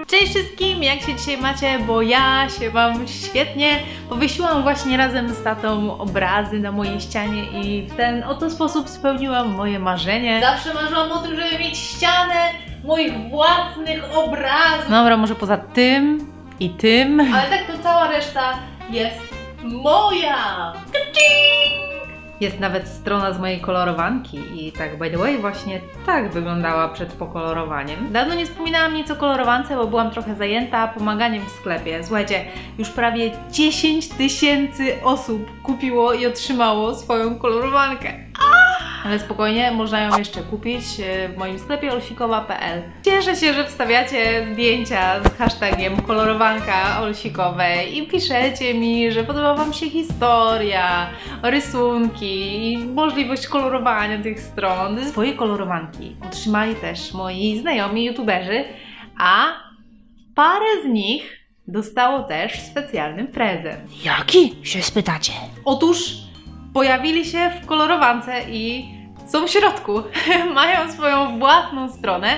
Cześć wszystkim, jak się dzisiaj macie? Bo ja się mam świetnie. Powiesiłam właśnie razem z tatą obrazy na mojej ścianie i w ten oto sposób spełniłam moje marzenie. Zawsze marzyłam o tym, żeby mieć ścianę moich własnych obrazów. Dobra, może poza tym i tym. Ale tak to cała reszta jest moja. Jest nawet strona z mojej kolorowanki i tak by the way właśnie tak wyglądała przed pokolorowaniem. Dawno nie wspominałam nic o kolorowance, bo byłam trochę zajęta pomaganiem w sklepie. Słuchajcie, już prawie 10 000 osób kupiło i otrzymało swoją kolorowankę. Ale spokojnie, można ją jeszcze kupić w moim sklepie olsikowa.pl. Cieszę się, że wstawiacie zdjęcia z hashtagiem kolorowanka olsikowej i piszecie mi, że podoba wam się historia, rysunki i możliwość kolorowania tych stron. Swoje kolorowanki otrzymali też moi znajomi youtuberzy, a parę z nich dostało też specjalny prezent. Jaki? Się spytacie. Otóż pojawili się w kolorowance i są w środku. Mają swoją własną stronę,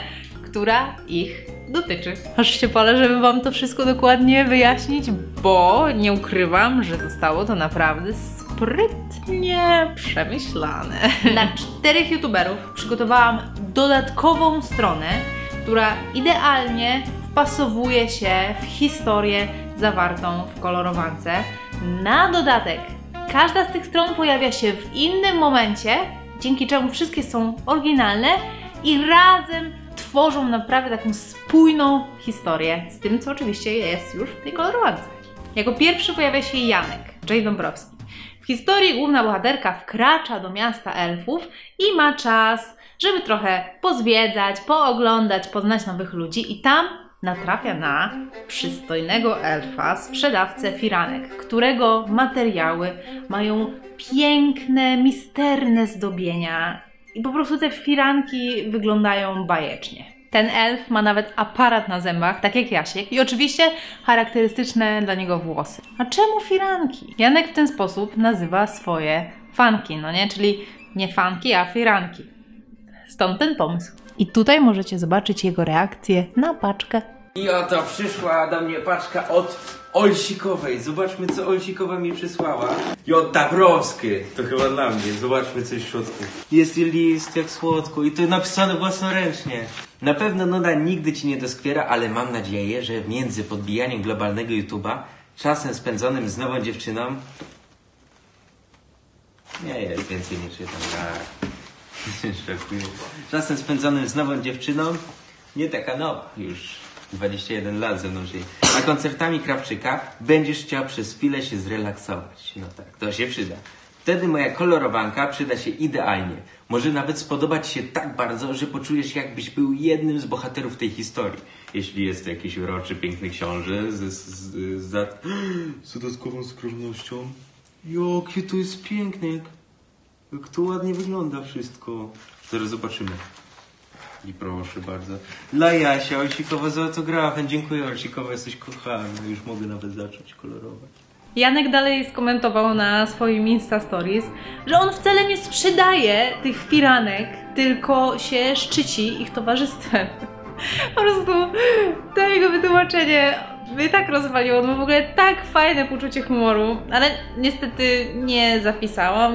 która ich dotyczy. Aż się palę, żeby wam to wszystko dokładnie wyjaśnić, bo nie ukrywam, że zostało to naprawdę sprytnie przemyślane. Dla 4 youtuberów przygotowałam dodatkową stronę, która idealnie wpasowuje się w historię zawartą w kolorowance. Na dodatek każda z tych stron pojawia się w innym momencie, dzięki czemu wszystkie są oryginalne i razem tworzą naprawdę taką spójną historię z tym, co oczywiście jest już w tej kolorowance. Jako pierwszy pojawia się Janek, Jay Dąbrowski. W historii główna bohaterka wkracza do miasta elfów i ma czas, żeby trochę pozwiedzać, pooglądać, poznać nowych ludzi i tam natrafia na przystojnego elfa, sprzedawcę firanek, którego materiały mają piękne, misterne zdobienia i po prostu te firanki wyglądają bajecznie. Ten elf ma nawet aparat na zębach, tak jak Jasiek, i oczywiście charakterystyczne dla niego włosy. A czemu firanki? Janek w ten sposób nazywa swoje fanki, no nie? Czyli nie fanki, a firanki. Stąd ten pomysł. I tutaj możecie zobaczyć jego reakcję na paczkę. I oto przyszła do mnie paczka od Olsikowej. Zobaczmy, co Olsikowa mi przysłała. I od Dabrowskiej. To chyba dla mnie. Zobaczmy, co jest w środku. Jest list, jak słodko. I to napisane własnoręcznie. Na pewno nuda nigdy ci nie doskwiera, ale mam nadzieję, że między podbijaniem globalnego YouTube'a, czasem spędzonym z nową dziewczyną... Nie jest, więcej nie czytam. Tak. Czasem spędzonym z nową dziewczyną, nie taka nowa, już 21 lat ze mną żyje, a koncertami Krawczyka będziesz chciał przez chwilę się zrelaksować. No tak, to się przyda. Wtedy moja kolorowanka przyda się idealnie. Może nawet spodobać się tak bardzo, że poczujesz, jakbyś był jednym z bohaterów tej historii. Jeśli jest to jakiś uroczy, piękny książę z dodatkową skromnością. Jakie to jest piękne. Jak to ładnie wygląda wszystko. Zaraz zobaczymy. I proszę bardzo. Dla Jasia, Olsikowa z autografem. Dziękuję, Olsikowa, jesteś kochana. Już mogę nawet zacząć kolorować. Janek dalej skomentował na swoim Insta Stories, że on wcale nie sprzedaje tych firanek, tylko się szczyci ich towarzystwem. Po prostu to jego wytłumaczenie mnie tak rozwaliło, on ma w ogóle tak fajne poczucie humoru, ale niestety nie zapisałam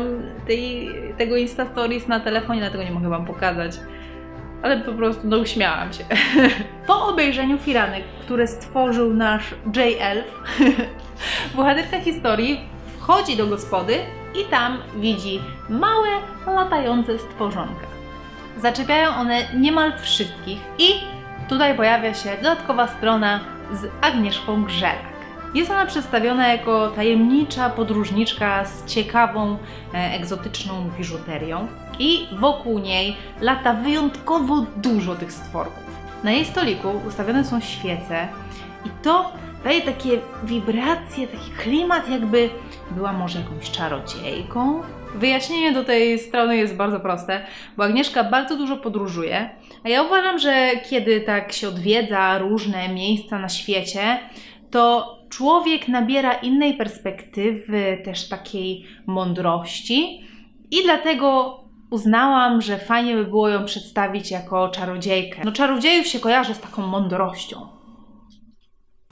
tego Insta Stories na telefonie, dlatego nie mogę wam pokazać. Ale po prostu no, uśmiałam się. Po obejrzeniu firanek, które stworzył nasz J-Elf, bohaterka historii wchodzi do gospody i tam widzi małe, latające stworzonka. Zaczepiają one niemal wszystkich i tutaj pojawia się dodatkowa strona z Agnieszką Grzelak. Jest ona przedstawiona jako tajemnicza podróżniczka z ciekawą, egzotyczną biżuterią i wokół niej lata wyjątkowo dużo tych stworków. Na jej stoliku ustawione są świece i to daje takie wibracje, taki klimat, jakby była może jakąś czarodziejką. Wyjaśnienie do tej strony jest bardzo proste, bo Agnieszka bardzo dużo podróżuje, a ja uważam, że kiedy tak się odwiedza różne miejsca na świecie, to człowiek nabiera innej perspektywy, też takiej mądrości i dlatego uznałam, że fajnie by było ją przedstawić jako czarodziejkę. No czarodziejów się kojarzy z taką mądrością.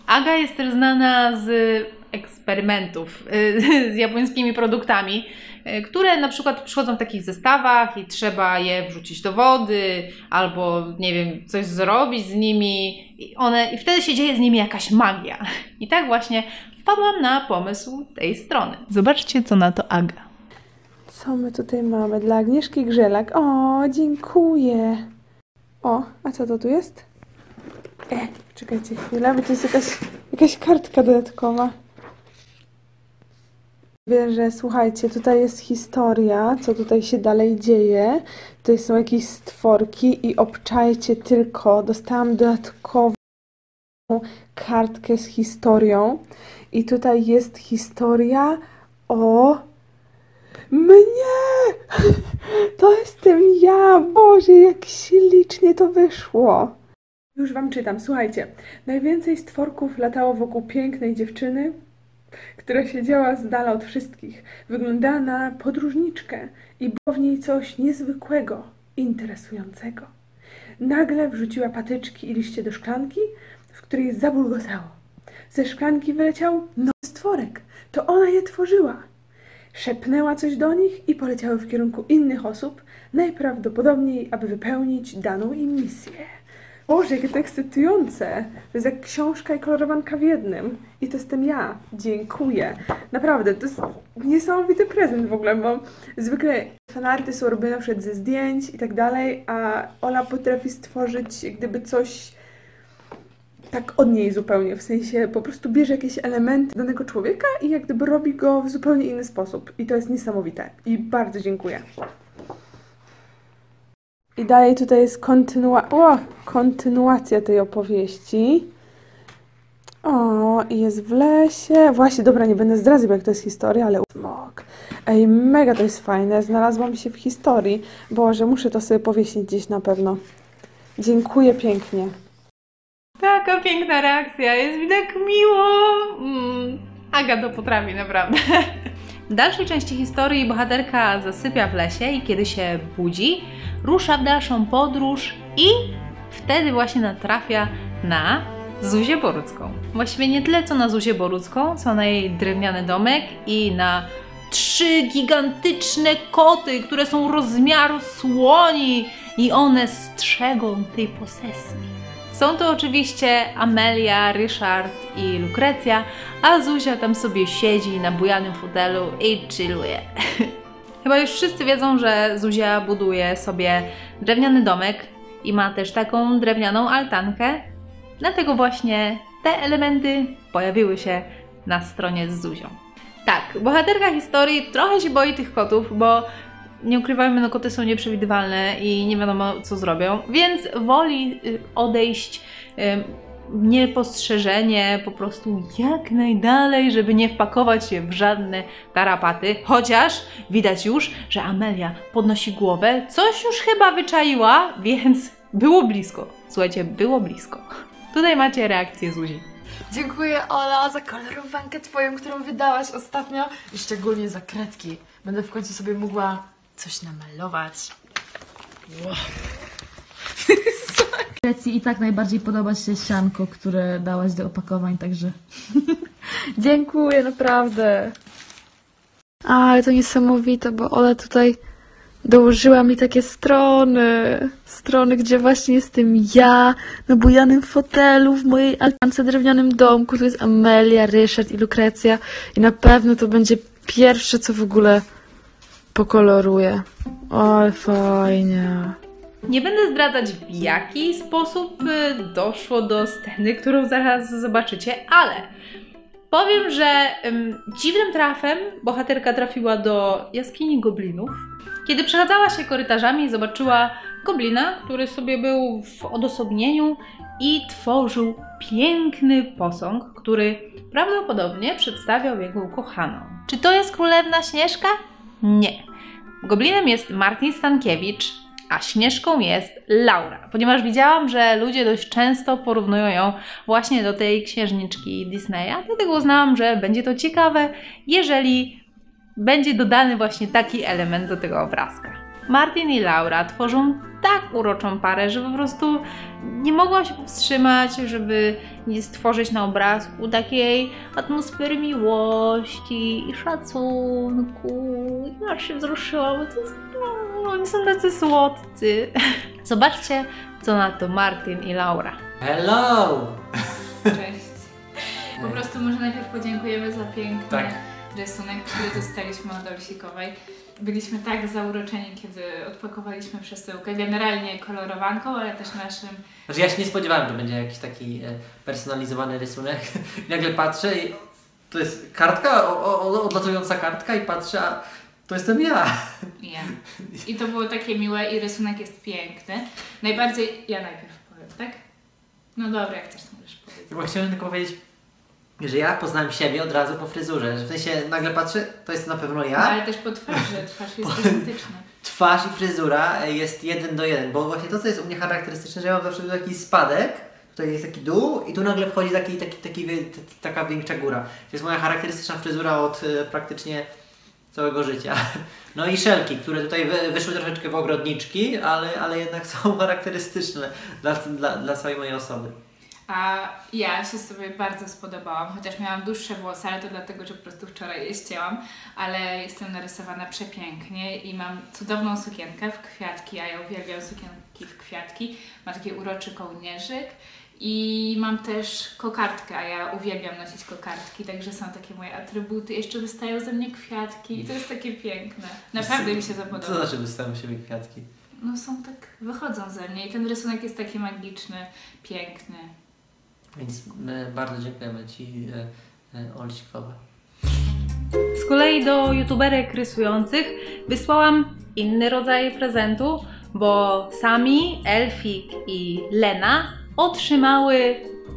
Aga jest też znana z eksperymentów z japońskimi produktami, które na przykład przychodzą w takich zestawach i trzeba je wrzucić do wody albo, nie wiem, coś zrobić z nimi i wtedy się dzieje z nimi jakaś magia. I tak właśnie wpadłam na pomysł tej strony. Zobaczcie, co na to Aga. Co my tutaj mamy? Dla Agnieszki Grzelak. O, dziękuję. O, a co to tu jest? Czekajcie chwilę, bo to jest jakaś kartka dodatkowa. Wiem, że słuchajcie, tutaj jest historia, co tutaj się dalej dzieje. Tutaj są jakieś stworki i obczajcie tylko. Dostałam dodatkową kartkę z historią. I tutaj jest historia o mnie! To jestem ja! Boże, jak ślicznie to wyszło! Już wam czytam, słuchajcie. Najwięcej stworków latało wokół pięknej dziewczyny, która siedziała z dala od wszystkich. Wyglądała na podróżniczkę i było w niej coś niezwykłego, interesującego. Nagle wrzuciła patyczki i liście do szklanki, w której zabulgotało. Ze szklanki wyleciał nowy stworek. To ona je tworzyła. Szepnęła coś do nich i poleciały w kierunku innych osób, najprawdopodobniej, aby wypełnić daną im misję. Boże, jakie to ekscytujące! To jest jak książka i kolorowanka w jednym. I to jestem ja. Dziękuję. Naprawdę, to jest niesamowity prezent w ogóle, bo zwykle fanarty są robione na przykład ze zdjęć i tak dalej, a Ola potrafi stworzyć jak gdyby coś tak od niej zupełnie, w sensie po prostu bierze jakieś elementy danego człowieka i jak gdyby robi go w zupełnie inny sposób. I to jest niesamowite. I bardzo dziękuję. I dalej tutaj jest kontynuacja tej opowieści. O, i jest w lesie. Właśnie, dobra, nie będę zdradzać, jak to jest historia, ale smok. Ej, mega to jest fajne. Znalazłam się w historii. Boże, muszę to sobie powiesić gdzieś na pewno. Dziękuję pięknie. Taka piękna reakcja, jest mi tak miło. Aga to potrafi, naprawdę. W dalszej części historii bohaterka zasypia w lesie i kiedy się budzi, rusza w dalszą podróż i wtedy właśnie natrafia na Zuzię Borucką. Właściwie nie tyle co na Zuzię Borucką, co na jej drewniany domek i na 3 gigantyczne koty, które są rozmiaru słoni i one strzegą tej posesji. Są to oczywiście Amelia, Ryszard i Lukrecja, a Zuzia tam sobie siedzi na bujanym fotelu i chilluje. Chyba już wszyscy wiedzą, że Zuzia buduje sobie drewniany domek i ma też taką drewnianą altankę. Dlatego właśnie te elementy pojawiły się na stronie z Zuzią. Tak, bohaterka historii trochę się boi tych kotów, bo nie ukrywajmy, no koty są nieprzewidywalne i nie wiadomo co zrobią, więc woli odejść niepostrzeżenie, po prostu jak najdalej, żeby nie wpakować się w żadne tarapaty, chociaż widać już, że Amelia podnosi głowę, coś już chyba wyczaiła, więc było blisko. Słuchajcie, było blisko. Tutaj macie reakcję Zuzi. Dziękuję, Ola, za kolorowankę twoją, którą wydałaś ostatnio i szczególnie za kredki. Będę w końcu sobie mogła coś namalować. Wow. I tak najbardziej podoba się sianko, które dałaś do opakowań, także dziękuję, naprawdę. Ale to niesamowite, bo Ola tutaj dołożyła mi takie strony, gdzie właśnie jestem ja, na bujanym fotelu, w mojej altance drewnianym domku. Tu jest Amelia, Ryszard i Lukrecja i na pewno to będzie pierwsze, co w ogóle pokoloruję. Ale fajnie. Nie będę zdradzać, w jaki sposób doszło do sceny, którą zaraz zobaczycie, ale powiem, że dziwnym trafem bohaterka trafiła do jaskini goblinów. Kiedy przechadzała się korytarzami, zobaczyła goblina, który sobie był w odosobnieniu i tworzył piękny posąg, który prawdopodobnie przedstawiał jego ukochaną. Czy to jest królewna Śnieżka? Nie. Goblinem jest Martin Stankiewicz, a Śnieżką jest Laura, ponieważ widziałam, że ludzie dość często porównują ją właśnie do tej księżniczki Disneya, dlatego uznałam, że będzie to ciekawe, jeżeli będzie dodany właśnie taki element do tego obrazka. Martin i Laura tworzą tak uroczą parę, że po prostu nie mogłam się powstrzymać, żeby nie stworzyć na obrazku takiej atmosfery miłości i szacunku. I aż się wzruszyłam, bo to jest, oni są tacy słodcy. Zobaczcie, co na to Martin i Laura. Hello! Cześć. Po prostu może najpierw podziękujemy za piękny Tak. rysunek, który dostaliśmy od Olsikowej. Byliśmy tak zauroczeni, kiedy odpakowaliśmy przesyłkę. Generalnie kolorowanką, ale też naszym. Znaczy ja się nie spodziewałem, że będzie jakiś taki personalizowany rysunek. Nagle patrzę i to jest kartka, odlatująca kartka i patrzę, a to jestem ja. I to było takie miłe i rysunek jest piękny. Najbardziej... Ja najpierw powiem, tak? No dobra, jak chcesz, to możesz powiedzieć. Bo chciałem tylko powiedzieć, że ja poznałem siebie od razu po fryzurze. W sensie nagle patrzę, to jest na pewno ja. No, ale też po twarzy, twarz jest identyczna. Twarz i fryzura jest 1 do 1, bo właśnie to, co jest u mnie charakterystyczne, że ja mam zawsze taki spadek, tutaj jest taki dół i tu nagle wchodzi taka większa góra. To jest moja charakterystyczna fryzura od praktycznie całego życia. No i szelki, które tutaj wyszły troszeczkę w ogrodniczki, ale jednak są charakterystyczne dla całej mojej osoby. A ja się sobie bardzo spodobałam, chociaż miałam dłuższe włosy, ale to dlatego, że po prostu wczoraj je ścięłam, ale jestem narysowana przepięknie i mam cudowną sukienkę w kwiatki, a ja uwielbiam sukienki w kwiatki. Ma taki uroczy kołnierzyk i mam też kokardkę, a ja uwielbiam nosić kokardki, także są takie moje atrybuty. Jeszcze wystają ze mnie kwiatki i to jest takie piękne. Naprawdę mi się to podoba. Co znaczy wystawiam siebie kwiatki? No są tak, wychodzą ze mnie i ten rysunek jest taki magiczny, piękny. Więc bardzo dziękujemy Ci, Olsikowa. Z kolei do youtuberek rysujących wysłałam inny rodzaj prezentu, bo Sami, Elfik i Lena otrzymały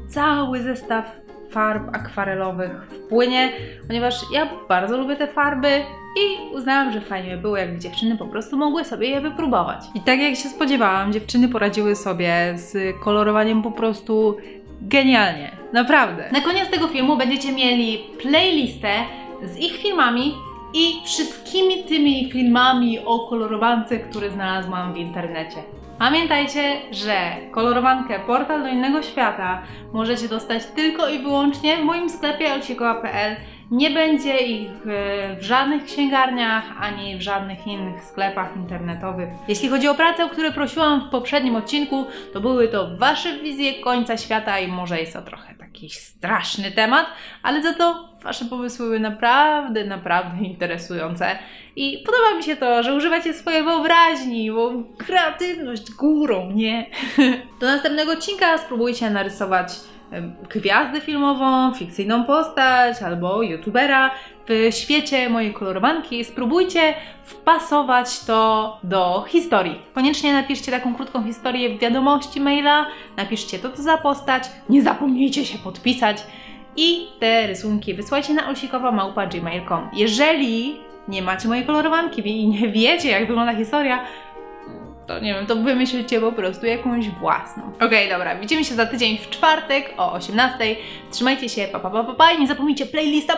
cały zestaw farb akwarelowych w płynie, ponieważ ja bardzo lubię te farby i uznałam, że fajnie by było, jakby dziewczyny po prostu mogły sobie je wypróbować. I tak jak się spodziewałam, dziewczyny poradziły sobie z kolorowaniem po prostu genialnie, naprawdę. Na koniec tego filmu będziecie mieli playlistę z ich filmami i wszystkimi tymi filmami o kolorowance, które znalazłam w internecie. Pamiętajcie, że kolorowankę Portal do Innego Świata możecie dostać tylko i wyłącznie w moim sklepie olsikowa.pl. Nie będzie ich w żadnych księgarniach, ani w żadnych innych sklepach internetowych. Jeśli chodzi o pracę, o którą prosiłam w poprzednim odcinku, to były to Wasze wizje końca świata i może jest to trochę taki straszny temat, ale za to Wasze pomysły były naprawdę, naprawdę interesujące. I podoba mi się to, że używacie swojej wyobraźni, bo kreatywność górą, nie? Do następnego odcinka spróbujcie narysować gwiazdę filmową, fikcyjną postać albo youtubera w świecie mojej kolorowanki. Spróbujcie wpasować to do historii. Koniecznie napiszcie taką krótką historię w wiadomości maila, napiszcie to za postać, nie zapomnijcie się podpisać i te rysunki wysłajcie na olsikowa@gmail.com. Jeżeli nie macie mojej kolorowanki i nie wiecie, jak wygląda historia, to nie wiem, to wymyślcie po prostu jakąś własną. Okej, dobra, widzimy się za tydzień w czwartek o 18:00. Trzymajcie się, pa i nie zapomnijcie playlista!